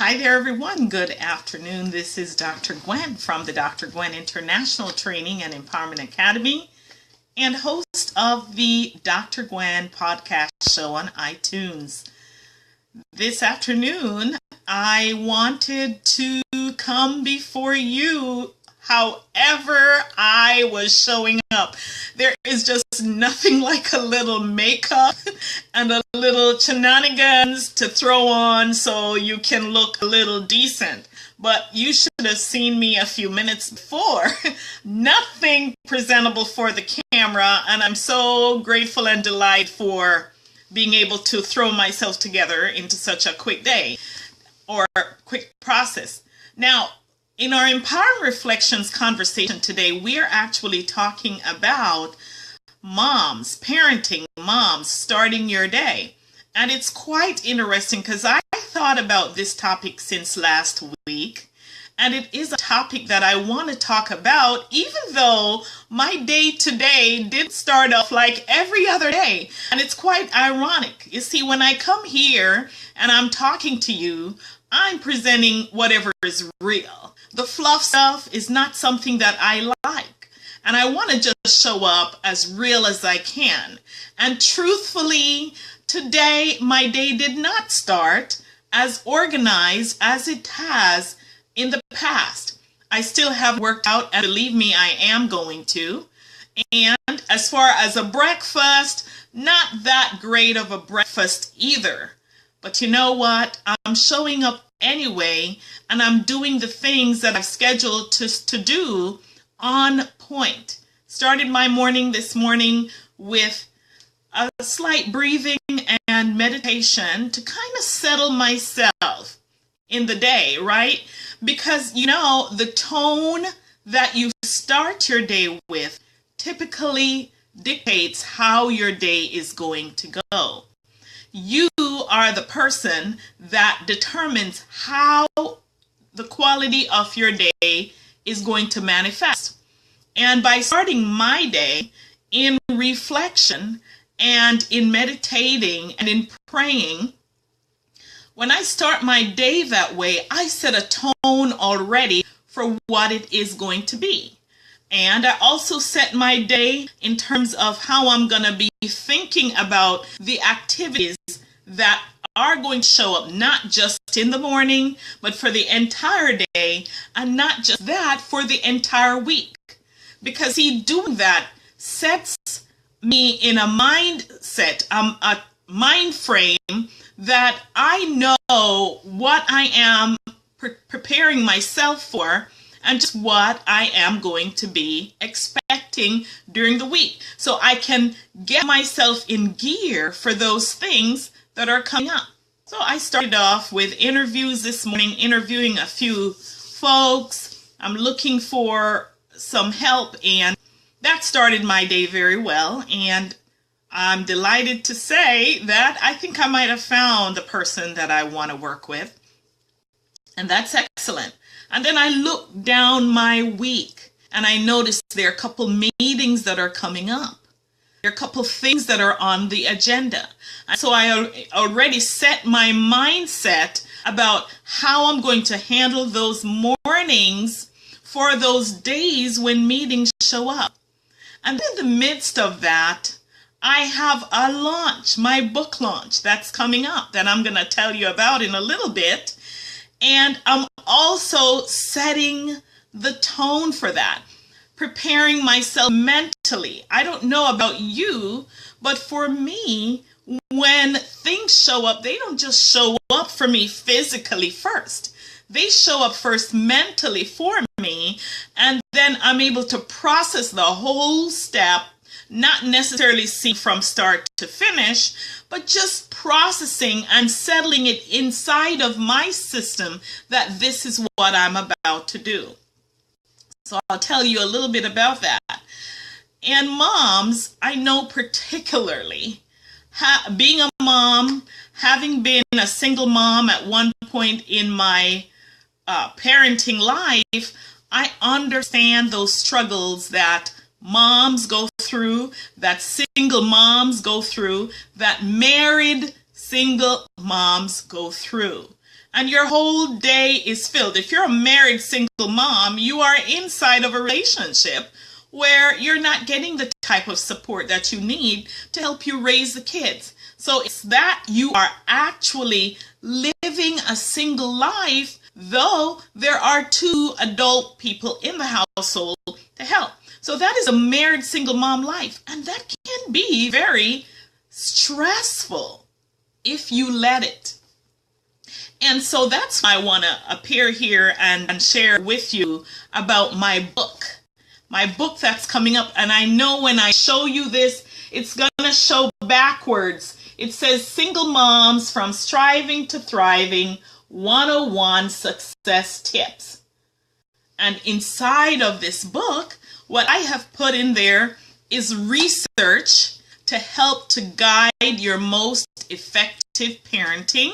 Hi there, everyone. Good afternoon. This is Dr. Gwen from the Dr. Gwen International Training and Empowerment Academy and host of the Dr. Gwen podcast show on iTunes. This afternoon, I wanted to come before you however I was showing up. There is just nothing like a little makeup and a little shenanigans to throw on so you can look a little decent. But you should have seen me a few minutes before. Nothing presentable for the camera, and I'm so grateful and delighted for being able to throw myself together into such a quick day or quick process. Now, in our Empowering Reflections conversation today, we are actually talking about moms, parenting moms, starting your day. And it's quite interesting because I thought about this topic since last week. And it is a topic that I want to talk about, even though my day today did start off like every other day. And it's quite ironic. You see, when I come here and I'm talking to you, I'm presenting whatever is real. The fluff stuff is not something that I like. And I want to just show up as real as I can. And truthfully, today my day did not start as organized as it has in the past. I still have worked out, and believe me, I am going to. And as far as a breakfast, not that great of a breakfast either. But you know what? I'm showing up anyway, and I'm doing the things that I've scheduled to do on point. Started my morning this morning with a slight breathing and meditation to kind of settle myself in the day, right? Because, you know, the tone that you start your day with typically dictates how your day is going to go. You are the person that determines how the quality of your day is going to manifest. And by starting my day in reflection and in meditating and in praying, when I start my day that way, I set a tone already for what it is going to be. And I also set my day in terms of how I'm going to be thinking about the activities that are going to show up, not just in the morning, but for the entire day, and not just that, for the entire week. Because doing that sets me in a mindset, a mind frame that I know what I am preparing myself for, and just what I am going to be expecting during the week. So I can get myself in gear for those things that are coming up. So I started off with interviews this morning, interviewing a few folks. I'm looking for some help, and that started my day very well. And I'm delighted to say that I think I might have found the person that I want to work with. And that's excellent. And then I look down my week and I notice there are a couple meetings that are coming up. There are a couple things that are on the agenda. And so I already set my mindset about how I'm going to handle those mornings for those days when meetings show up. And in the midst of that, I have a launch, my book launch that's coming up that I'm going to tell you about in a little bit. And I'm also setting the tone for that, preparing myself mentally. I don't know about you, but for me, when things show up, they don't just show up for me physically first. They show up first mentally for me, and then I'm able to process the whole step, not necessarily see from start to finish, but just processing and settling it inside of my system that this is what I'm about to do. So I'll tell you a little bit about that. And moms, I know particularly, being a mom, having been a single mom at one point in my parenting life, I understand those struggles that moms go through, that single moms go through, that married single moms go through. and your whole day is filled. If you're a married single mom, you are inside of a relationship where you're not getting the type of support that you need to help you raise the kids. So it's that you are actually living a single life, though there are two adult people in the household to help. So that is a married single mom life, and that can be very stressful if you let it. And so that's why I want to appear here and share with you about my book that's coming up. And I know when I show you this, it's going to show backwards. It says Single Moms from Striving to Thriving 101 Success Tips. And inside of this book, what I have put in there is research to help to guide your most effective parenting,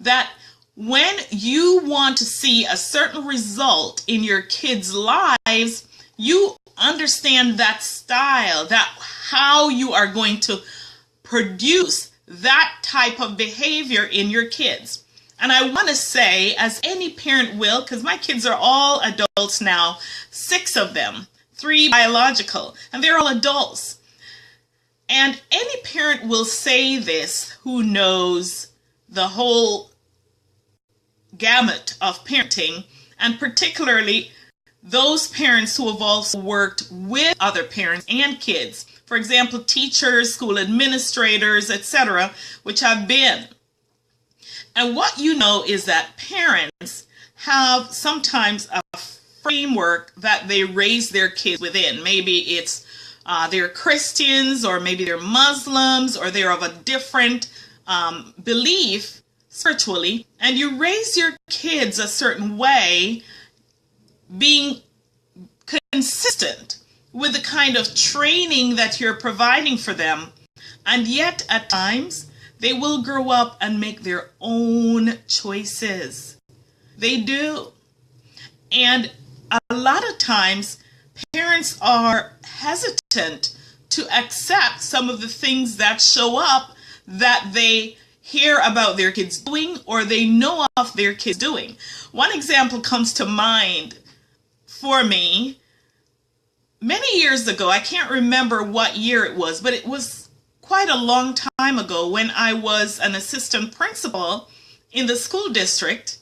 that when you want to see a certain result in your kids' lives, you understand that style, that how you are going to produce that type of behavior in your kids. And I want to say, as any parent will, because my kids are all adults now, 6 of them, 3 biological, and they're all adults. And any parent will say this who knows the whole gamut of parenting, and particularly those parents who have also worked with other parents and kids. For example, teachers, school administrators, etc., which have been. And what you know is that parents have sometimes a framework that they raise their kids within. Maybe it's they're Christians, or maybe they're Muslims, or they're of a different belief spiritually, and you raise your kids a certain way, being consistent with the kind of training that you're providing for them. And yet at times they will grow up and make their own choices. They do. And a lot of times parents are hesitant to accept some of the things that show up that they hear about their kids doing, or they know of their kids doing. One example comes to mind for me. Many years ago, I can't remember what year it was, but it was quite a long time ago, when I was an assistant principal in the school district.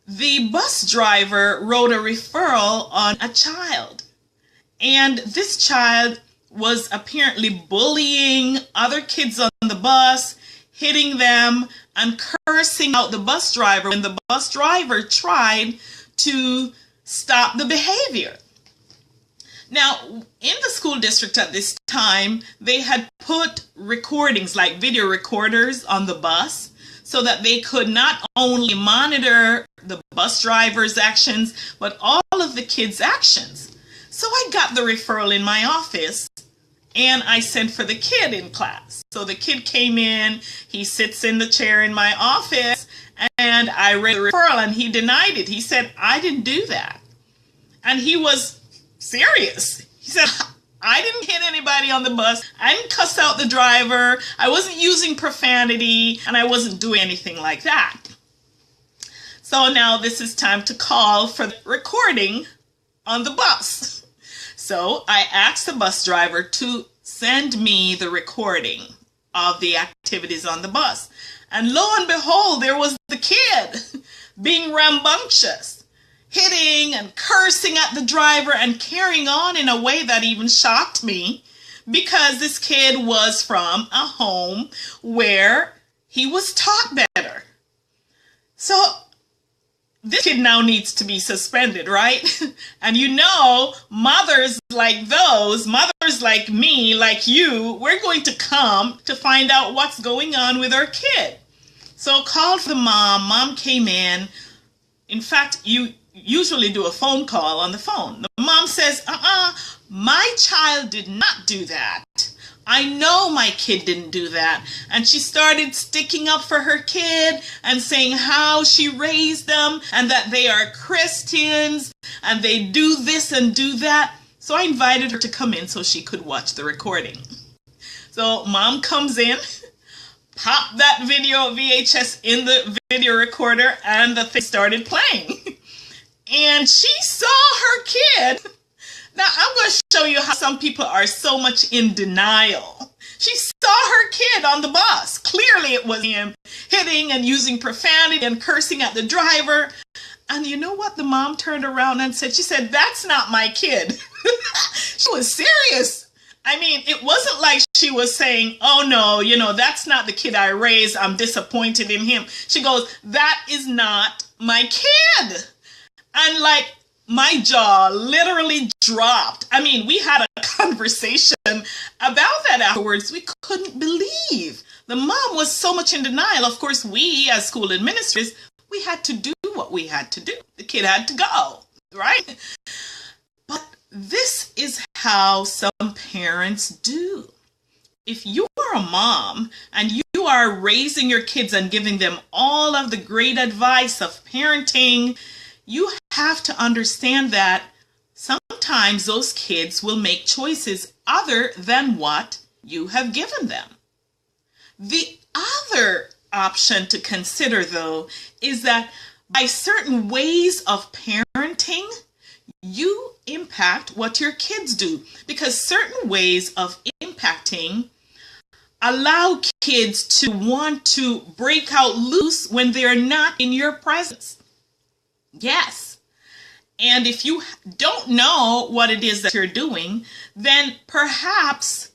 The bus driver wrote a referral on a child, and this child was apparently bullying other kids on the bus, hitting them, and cursing out the bus driver when the bus driver tried to stop the behavior. Now, in the school district at this time, they had put recordings, like video recorders, on the bus, so that they could not only monitor the bus driver's actions, but all of the kids' actions. So I got the referral in my office, and I sent for the kid in class. So the kid came in, he sits in the chair in my office, and I read the referral, and he denied it. He said, "I didn't do that." And he was serious. He said, "I didn't hit anybody on the bus. I didn't cuss out the driver. I wasn't using profanity, and I wasn't doing anything like that." So now this is time to call for the recording on the bus. So I asked the bus driver to send me the recording of the activities on the bus. And lo and behold, there was the kid being rambunctious, hitting and cursing at the driver and carrying on in a way that even shocked me, because this kid was from a home where he was taught better. So this kid now needs to be suspended, right? And you know, mothers like those, mothers like me, like you, we're going to come to find out what's going on with our kid. So called the mom. Mom came in. In fact, you usually do a phone call on the phone. The mom says, my child did not do that. I know my kid didn't do that. And she started sticking up for her kid and saying how she raised them, and that they are Christians and they do this and do that. So I invited her to come in so she could watch the recording. So mom comes in, popped that video VHS in the video recorder, and the thing started playing. And she saw her kid. Now, I'm going to show you how some people are so much in denial. She saw her kid on the bus. Clearly it was him hitting and using profanity and cursing at the driver. And you know what the mom turned around and said? She said, "That's not my kid." She was serious. I mean, it wasn't like she was saying, "Oh no, that's not the kid I raised. I'm disappointed in him." She goes, "That is not my kid." And like, my jaw literally dropped. I mean, we had a conversation about that afterwards. We couldn't believe the mom was so much in denial. Of course, we as school administrators, we had to do what we had to do. The kid had to go, right? But this is how some parents do. If you are a mom and you are raising your kids and giving them all of the great advice of parenting, you have to understand that sometimes those kids will make choices other than what you have given them. The other option to consider, though, is that by certain ways of parenting, you impact what your kids do, because certain ways of impacting allow kids to want to break out loose when they're not in your presence. Yes. And if you don't know what it is that you're doing, then perhaps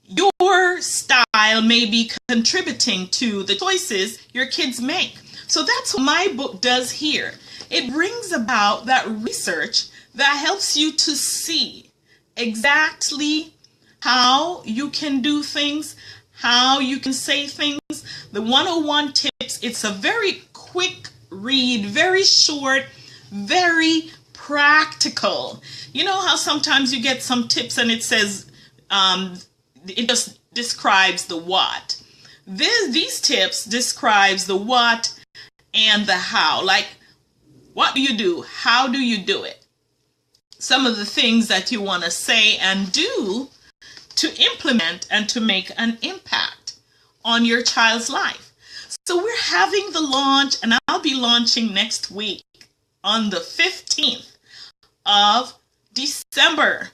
your style may be contributing to the choices your kids make. So that's what my book does here. It brings about that research that helps you to see exactly how you can do things, how you can say things. The 101 tips, it's a very quick read, very short, very practical. You know how sometimes you get some tips and it says, it just describes the what. These tips describes the what and the how. Like, what do you do? How do you do it? Some of the things that you want to say and do to implement and to make an impact on your child's life. So we're having the launch, and I'll be launching next week on the 15th of December.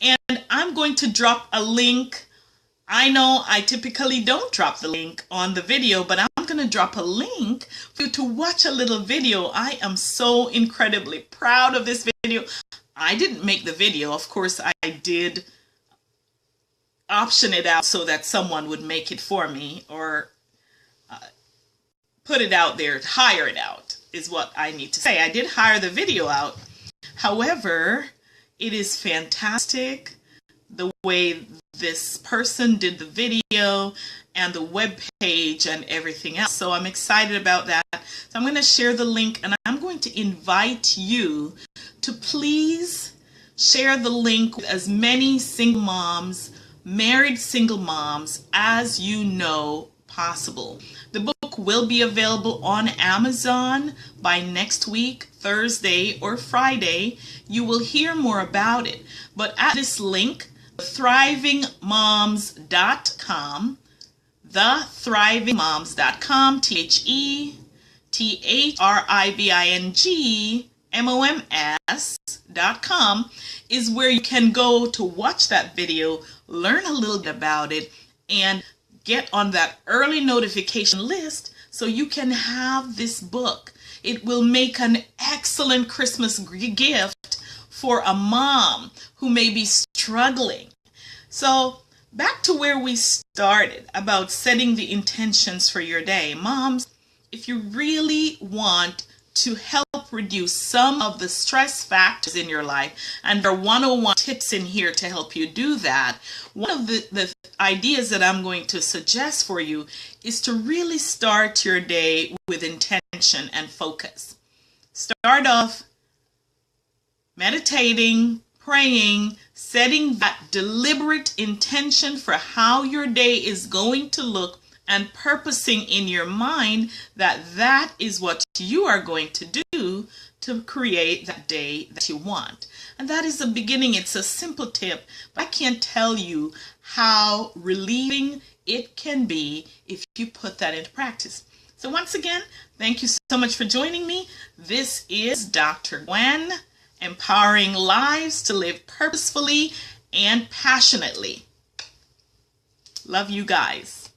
And I'm going to drop a link. I know I typically don't drop the link on the video, but I'm going to drop a link for you to watch a little video. I am so incredibly proud of this video. I didn't make the video. Of course, I did option it out so that someone would make it for me, or put it out there, hire it out is what I need to say. I did hire the video out. However, it is fantastic the way this person did the video and the web page and everything else. So I'm excited about that. So I'm going to share the link, and I'm going to invite you to please share the link with as many single moms, married single moms as you know possible. The book will be available on Amazon by next week, Thursday or Friday. You will hear more about it. But at this link, thrivingmoms.com, thrivingmoms.com, thrivingmoms.com is where you can go to watch that video, learn a little bit about it, and get on that early notification list so you can have this book. It will make an excellent Christmas gift for a mom who may be struggling. So back to where we started about setting the intentions for your day. Moms, if you really want to help reduce some of the stress factors in your life, and there are 101 tips in here to help you do that, one of the ideas that I'm going to suggest for you is to really start your day with intention and focus. Start off meditating, praying, setting that deliberate intention for how your day is going to look, and purposing in your mind that that is what you are going to do to create that day that you want. And that is the beginning. It's a simple tip, but I can't tell you how relieving it can be if you put that into practice. So once again, thank you so much for joining me. This is Dr. Gwen, empowering lives to live purposefully and passionately. Love you guys.